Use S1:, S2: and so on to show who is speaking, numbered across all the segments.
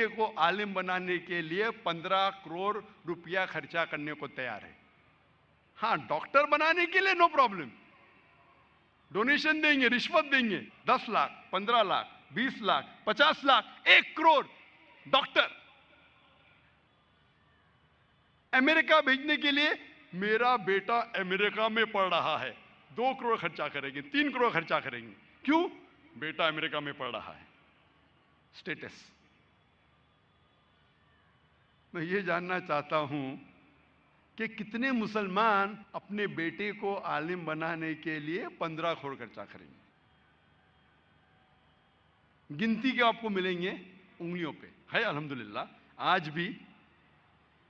S1: बेटे को आलिम बनाने के लिए 15 करोड़ रुपया खर्चा करने को तैयार है। हाँ, डॉक्टर बनाने के लिए नो प्रॉब्लम, डोनेशन देंगे, रिश्वत देंगे, 10 लाख, 15 लाख, 20 लाख, 50 लाख, 1 करोड़ डॉक्टर। अमेरिका भेजने के लिए मेरा बेटा अमेरिका में पढ़ रहा है, 2 करोड़ खर्चा करेंगे, 3 करोड़ खर्चा करेंगे। क्यों? बेटा अमेरिका में पढ़ रहा है। स्टेटस। मैं ये जानना चाहता हूं कि कितने मुसलमान अपने बेटे को आलिम बनाने के लिए 15 करोड़ खर्चा करेंगे। गिनती के आपको मिलेंगे उंगलियों पे। है अल्हम्दुलिल्लाह आज भी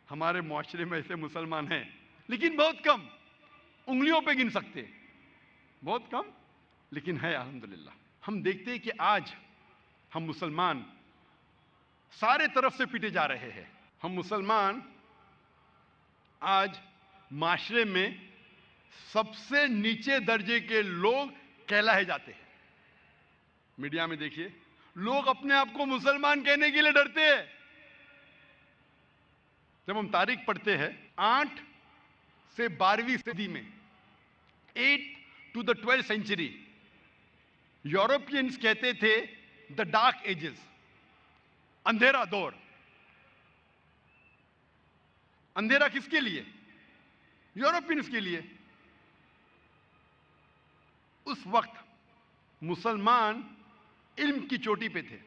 S1: हमारे मुआशरे में ऐसे मुसलमान हैं, लेकिन बहुत कम, उंगलियों पे गिन सकते, बहुत कम, लेकिन है अल्हम्दुलिल्लाह। हम देखते हैं कि आज हम मुसलमान सारे तरफ से पीटे जा रहे हैं। हम मुसलमान आज माशरे में सबसे नीचे दर्जे के लोग कहलाए जाते हैं। मीडिया में देखिए, लोग अपने आप को मुसलमान कहने के लिए डरते हैं। जब हम तारीख पढ़ते हैं 8 से 12वीं सदी में, 8 to the 12th century, Europeans कहते थे द डार्क एजेस, अंधेरा दौर। अंधेरा किसके लिए? यूरोपियंस के लिए। उस वक्त मुसलमान इल्म की चोटी पे थे,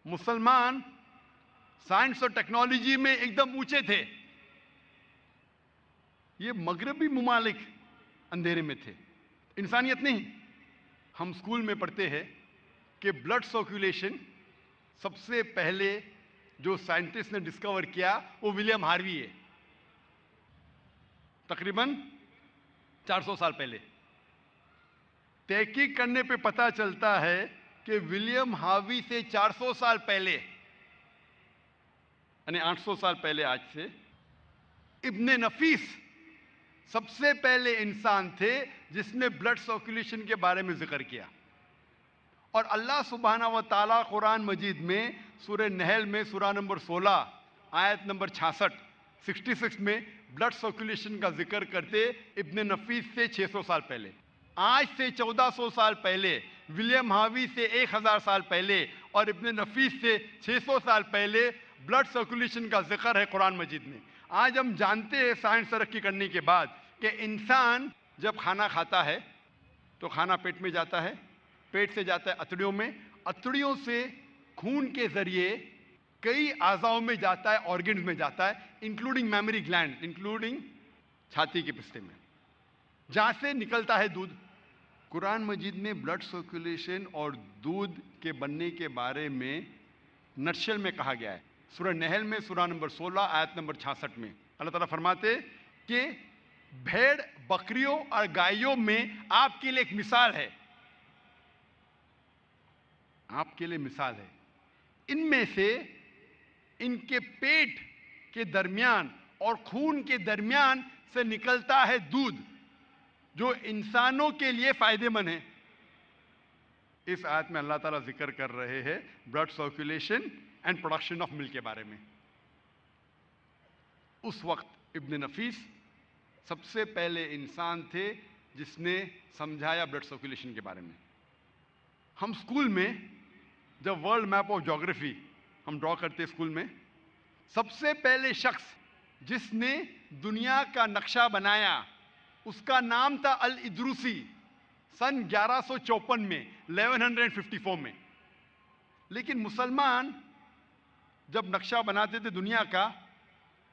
S1: मुसलमान साइंस और टेक्नोलॉजी में एकदम ऊंचे थे। ये मगरबी मुमालिक अंधेरे में थे, इंसानियत नहीं। हम स्कूल में पढ़ते हैं कि ब्लड सर्कुलेशन सबसे पहले जो साइंटिस्ट ने डिस्कवर किया वो विलियम हार्वी है, तकरीबन 400 साल पहले। तहकीक करने पे पता चलता है कि विलियम हार्वी से 400 साल पहले, यानी 800 साल पहले आज से, इब्ने नफीस सबसे पहले इंसान थे जिसने ब्लड सर्कुलेशन के बारे में जिक्र किया। और अल्लाह सुब्हाना व ताला कुरान मजीद में सूरह नहल में सूरा नंबर 16 आयत नंबर 66 में ब्लड सर्कुलेशन का जिक्र करते इब्ने नफीस से 600 साल पहले, आज से 1400 साल पहले, विलियम हार्वी से 1000 साल पहले और इब्ने नफीस से 600 साल पहले ब्लड सर्कुलेशन का जिक्र है कुरान मजीद में। आज हम जानते हैं साइंस तरक्की करने के बाद कि इंसान जब खाना खाता है तो खाना पेट में जाता है, पेट से जाता है अतड़ियों में, अतड़ियों से खून के जरिए कई आज़ाओं में जाता है, ऑर्गन्स में जाता है, इंक्लूडिंग मेमोरी ग्लैंड, इंक्लूडिंग छाती के पिस्ते में, जहां से निकलता है दूध। कुरान मजीद में ब्लड सर्कुलेशन और दूध के बनने के बारे में नटशल में कहा गया है। सूरह नहल में सूरा नंबर 16 आयत नंबर 66 में अल्लाह ताला फरमाते कि भेड़ बकरियों और गायों में आपके लिए एक मिसाल है, आपके लिए मिसाल है। इनमें से इनके पेट के दरमियान और खून के दरमियान से निकलता है दूध जो इंसानों के लिए फायदेमंद है। इस आयत में अल्लाह ताला जिक्र कर रहे हैं blood circulation and production of milk के बारे में। उस वक्त इब्ने नफीस सबसे पहले इंसान थे जिसने समझाया ब्लड सर्कुलेशन के बारे में। हम स्कूल में जब वर्ल्ड मैप ऑफ ज्योग्राफी हम ड्रॉ करते स्कूल में, सबसे पहले शख्स जिसने दुनिया का नक्शा बनाया उसका नाम था अल इद्रूसी, सन 1154 में, 1154 में। लेकिन मुसलमान जब नक्शा बनाते थे दुनिया का,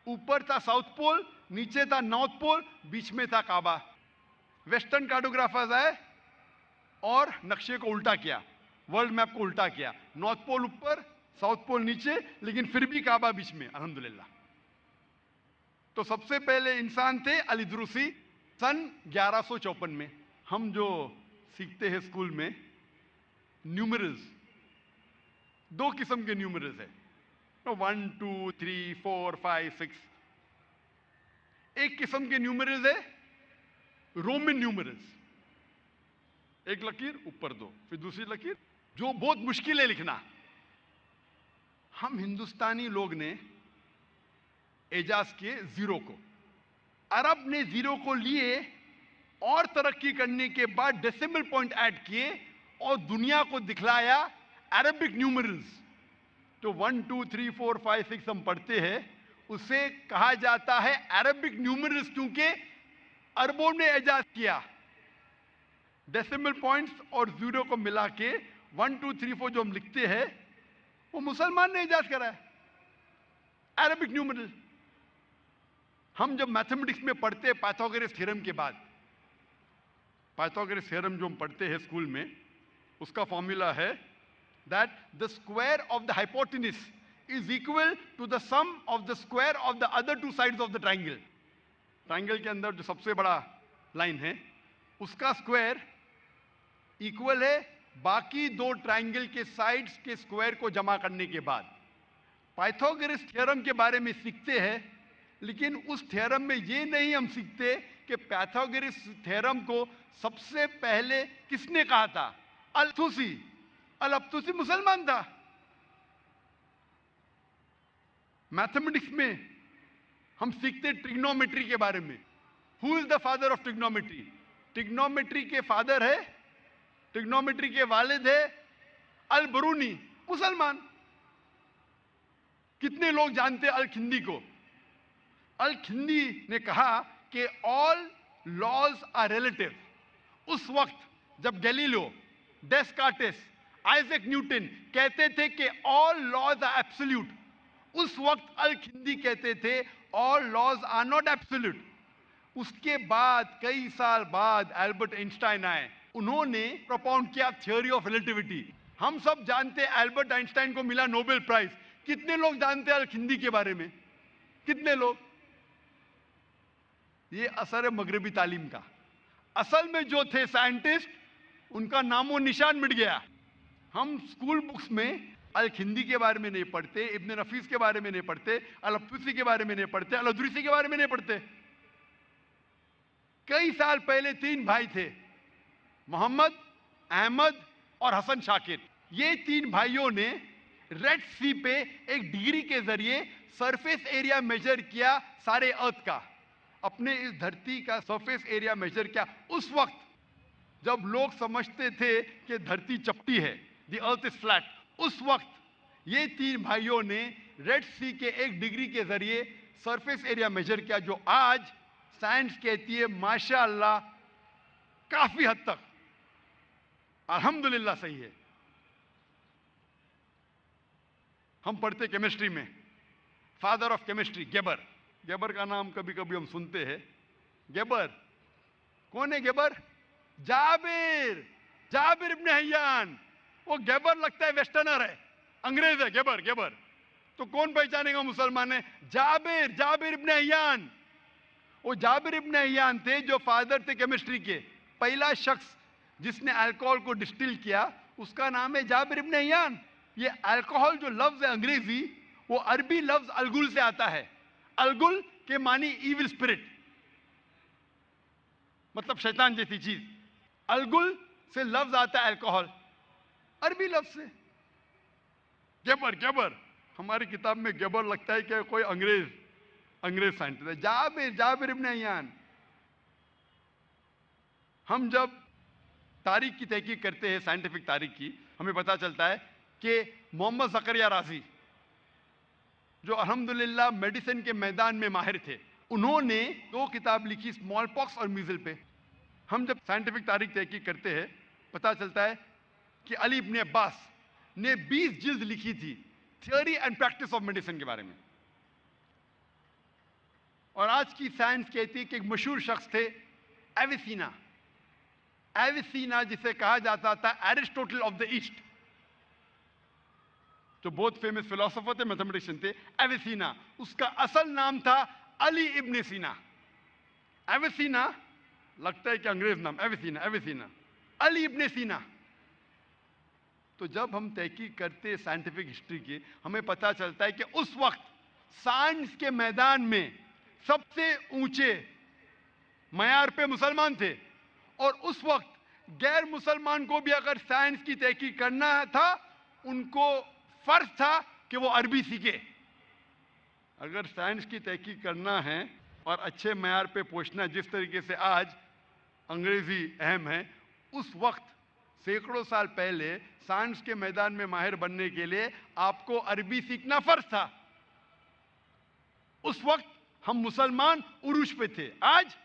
S1: ऊपर था साउथ पोल, नीचे था नॉर्थ पोल, बीच में था काबा। वेस्टर्न कार्टोग्राफर्स आए और नक्शे को उल्टा किया, वर्ल्ड मैप को उल्टा किया, नॉर्थ पोल ऊपर, साउथ पोल नीचे, लेकिन फिर भी काबा बीच में, अल्हम्दुलिल्लाह। तो सबसे पहले इंसान थे अल इद्रूसी, सन 1154 में। हम जो सीखते हैं स्कूल में न्यूमरल्स, 2 किस्म के न्यूमरल्स है, 1 2 3 4 5 6। एक किस्म के न्यूमरल्स है रोमन न्यूमरल्स, एक लकीर ऊपर 2, फिर दूसरी लकीर, जो बहुत मुश्किल है लिखना। हम हिंदुस्तानी लोग ने एजाज किए जीरो को, अरब ने जीरो को लिए और तरक्की करने के बाद डेसिमल पॉइंट ऐड किए और दुनिया को दिखलाया अरबिक न्यूमरल्स। तो 1 2 3 4 5 6 हम पढ़ते हैं, उसे कहा जाता है अरबिक न्यूमरल्स, क्योंकि अरबों ने एजाज किया। डेसिमल पॉइंट्स और जीरो को मिला के 1 2 3 4 जो हम लिखते हैं वो मुसलमान ने एजाज करा है, अरबिक न्यूमरल। हम जब मैथमेटिक्स में पढ़ते हैं पाइथागोरस थ्योरम के बाद, पाइथागोरस थ्योरम जो हम पढ़ते हैं स्कूल में, उसका फॉर्मूला है that the square of the hypotenuse is equal to the sum of the square of the other two sides of the triangle. Triangle के अंदर जो सबसे बड़ा लाइन है उसका स्क्वायर इक्वल है बाकी दो ट्राइंगल के साइड्स के स्क्वायर को जमा करने के बाद। पाइथागोरस थ्योरम के बारे में सीखते हैं, लेकिन उस थ्योरम में ये नहीं हम सीखते कि पाइथागोरस थ्योरम को सबसे पहले किसने कहा था? अल-तुसी। अल-तुसी मुसलमान था। मैथमेटिक्स में हम सीखते ट्रिग्नोमेट्री के बारे में। Who is the father of trigonometry? Trigonometry के फादर है, ट्रिग्नोमेट्री के वालिद है अल-बरूनी, मुसलमान। कितने लोग जानते हैं अल-खिंदी को? अल-खिंदी ने कहा कि ऑल लॉज आर रिलेटिव। उस वक्त जब गैलीलियो, डेस्कार्टेस, आइजैक न्यूटन कहते थे कि ऑल लॉज आर एब्सोल्यूट, उस वक्त अल-खिंदी कहते थे all laws are not absolute. उसके बाद कई साल बाद एल्बर्ट आइंस्टाइन आए, उन्होंने प्रोपाउंड किया थ्योरी ऑफ रिलेटिविटी। हम सब जानते हैं एल्बर्ट आइंस्टाइन को मिला नोबेल प्राइज। कितने लोग जानते हैं अल-खिंदी के बारे में? कितने लोग? ये असर है मगरबी तालीम का। असल में जो थे साइंटिस्ट, उनका नामो निशान मिट गया। हम स्कूल बुक्स में अल-खिंदी के बारे में नहीं पढ़ते, इब्न नफीस के बारे में नहीं पढ़ते, अल-अब्तूसी के बारे में नहीं पढ़ते, अल-अदरीसी के बारे में नहीं पढ़ते। कई साल पहले 3 भाई थे, मोहम्मद, अहमद और हसन शाकिर। ये 3 भाइयों ने रेड सी पे एक डिग्री के जरिए सरफेस एरिया मेजर किया सारे अर्थ का, अपने इस धरती का सरफेस एरिया मेजर किया। उस वक्त जब लोग समझते थे कि धरती चपटी है, द अर्थ इज फ्लैट, उस वक्त ये 3 भाइयों ने रेड सी के एक डिग्री के जरिए सरफेस एरिया मेजर किया, जो आज साइंस कहती है माशाअल्लाह काफी हद तक अल्हम्दुलिल्लाह सही है। हम पढ़ते केमिस्ट्री में, फादर ऑफ केमिस्ट्री गेबर। गेबर का नाम कभी कभी हम सुनते हैं। गेबर कौन है? गेबर जाबिर, जाबिर इब्न हय्यान। वो गेबर लगता है वेस्टर्नर है, अंग्रेज है गेबर। गेबर तो कौन पहचानेगा मुसलमान है? जाबिर, जाबिर इब्न हय्यान। वो जाबिर इब्न हय्यान थे जो फादर थे केमिस्ट्री के। पहला शख्स जिसने अल्कोहल को डिस्टिल किया उसका नाम है जाबिर इब्न हय्यान। ये अल्कोहल जो लफ्ज है अंग्रेजी, वो अरबी लफ्ज अलगुल से आता है। अलगुल के मानी इविल स्पिरिट, मतलब शैतान जैसी चीज। अलगुल से लफ्ज आता है अल्कोहल, अरबी लफ्ज से। गेबर, गेबर हमारी किताब में गेबर लगता है कि कोई अंग्रेज साइंटिस्ट है। जाबिर, जाबिर इब्न हय्यान। हम जब तारीख की तहकीक करते हैं, साइंटिफिक तारीख की, हमें पता चलता है कि मोहम्मद ज़करिया राजी, जो अल्हम्दुलिल्लाह मेडिसिन के मैदान में माहिर थे, उन्होंने 2 किताब लिखी स्मॉल पॉक्स और मीजल पे। हम जब साइंटिफिक तारीख तहकीक करते हैं, पता चलता है कि अली इब्न अब्बास ने 20 जिल्द लिखी थी theory and practice of medicine के बारे में। और आज की साइंस कहती है कि एक मशहूर शख्स थे एविसीना। एविसीना जिसे कहा जाता था एरिस्टोटल ऑफ द ईस्ट, जो बहुत फेमस फिलोसोफर थे, मैथमेटिशियन थे। एविसीना, उसका असल नाम था अली इब्न सीना। एविसीना लगता है कि अंग्रेज नाम, एविसीना, एविसीना, अली इब्न सीना। तो जब हम तहकीक करते साइंटिफिक हिस्ट्री की, हमें पता चलता है कि उस वक्त साइंस के मैदान में सबसे ऊंचे मयार पे मुसलमान थे। और उस वक्त गैर मुसलमान को भी अगर साइंस की तहकीक करना था, उनको फर्ज था कि वो अरबी सीखे। अगर साइंस की तहकीक करना है और अच्छे मैार पे पहुंचना, जिस तरीके से आज अंग्रेजी अहम है, उस वक्त सैकड़ों साल पहले साइंस के मैदान में माहिर बनने के लिए आपको अरबी सीखना फर्ज था। उस वक्त हम मुसलमान उरूज पे थे, आज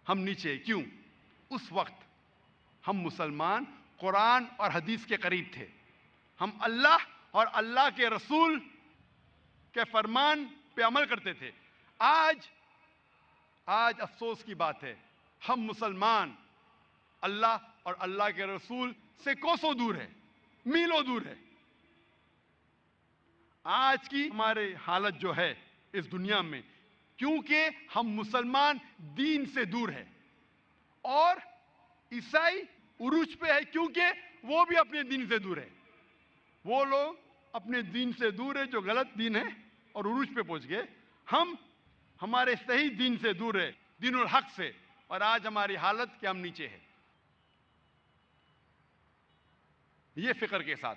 S1: हम नीचे। क्यों? उस वक्त हम मुसलमान कुरान और हदीस के करीब थे। हम अल्लाह और अल्लाह के रसूल के फरमान पे अमल करते थे। आज अफसोस की बात है, हम मुसलमान अल्लाह और अल्लाह के रसूल से कोसों दूर है, मीलों दूर है। आज की हमारी हालत जो है इस दुनिया में, क्योंकि हम मुसलमान दीन से दूर है और ईसाई उरूज पे है, क्योंकि वो भी अपने दीन से दूर है। वो लोग अपने दीन से दूर है जो गलत दीन है और उरूज पे पहुंच गए। हम हमारे सही दीन से दूर है, दीनुल हक से, और आज हमारी हालत कि हम नीचे है। ये फिक्र के साथ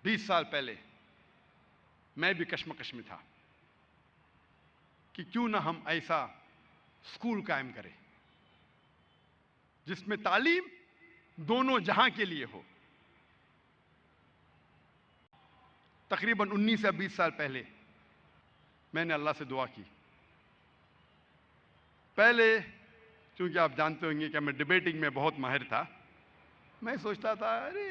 S1: 20 साल पहले मैं भी कश्मकश में था कि क्यों ना हम ऐसा स्कूल कायम करें जिसमें तालीम दोनों जहां के लिए हो। तकरीबन 19 या 20 साल पहले मैंने अल्लाह से दुआ की। पहले क्योंकि आप जानते होंगे कि मैं डिबेटिंग में बहुत माहिर था, मैं सोचता था अरे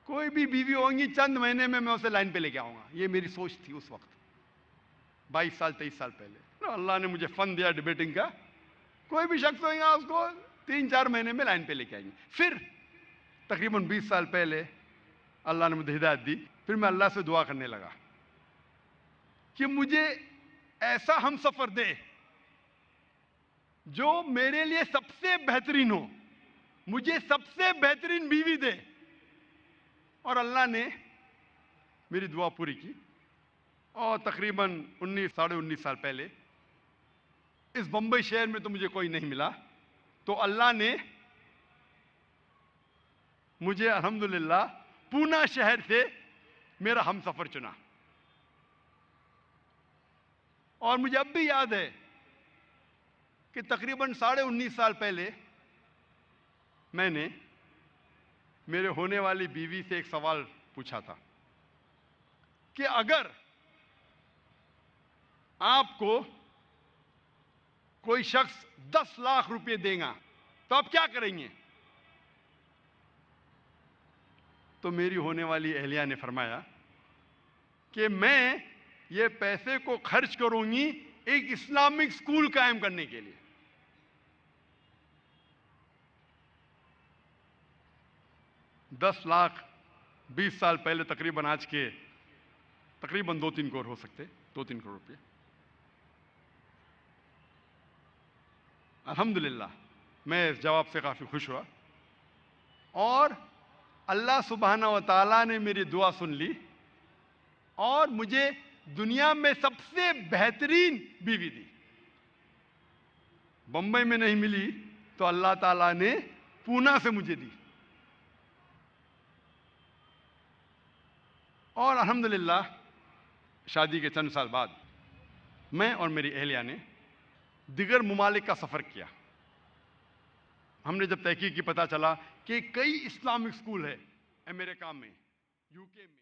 S1: कोई भी बीवी होंगी, चंद महीने में मैं उसे लाइन पे लेके आऊंगा। ये मेरी सोच थी उस वक्त, 22 साल 23 साल पहले। तो अल्लाह ने मुझे फन दिया डिबेटिंग का। कोई भी शख्स होगा उसको 3-4 महीने में लाइन पे लेके आएंगे। फिर तकरीबन 20 साल पहले अल्लाह ने मुझे हिदायत दी। फिर मैं अल्लाह से दुआ करने लगा कि मुझे ऐसा हम सफर दे जो मेरे लिए सबसे बेहतरीन हो, मुझे सबसे बेहतरीन बीवी दे। और अल्लाह ने मेरी दुआ पूरी की और तकरीबन 19-19.5 साल पहले इस बंबई शहर में तो मुझे कोई नहीं मिला, तो अल्लाह ने मुझे अल्हम्दुलिल्लाह पूना शहर से मेरा हमसफर चुना। और मुझे अब भी याद है कि तकरीबन 19.5 साल पहले मैंने मेरे होने वाली बीवी से एक सवाल पूछा था कि अगर आपको कोई शख्स 10 लाख रुपए देगा तो आप क्या करेंगे? तो मेरी होने वाली अहलिया ने फरमाया कि मैं ये पैसे को खर्च करूंगी एक इस्लामिक स्कूल कायम करने के लिए। $10 लाख 20 साल पहले तकरीबन आज के तकरीबन 2-3 करोड़ हो सकते, 2-3 करोड़ रुपए। अल्हम्दुलिल्लाह मैं इस जवाब से काफी खुश हुआ और अल्लाह सुब्हानहू व तआला ने मेरी दुआ सुन ली और मुझे दुनिया में सबसे बेहतरीन बीवी दी। बंबई में नहीं मिली तो अल्लाह ताला ने पूना से मुझे दी। और अल्हम्दुलिल्लाह शादी के चंद साल बाद मैं और मेरी अहलिया ने दिगर मुमालिक का सफ़र किया। हमने जब तहकीक की पता चला कि कई इस्लामिक स्कूल है अमेरिका में, यूके में।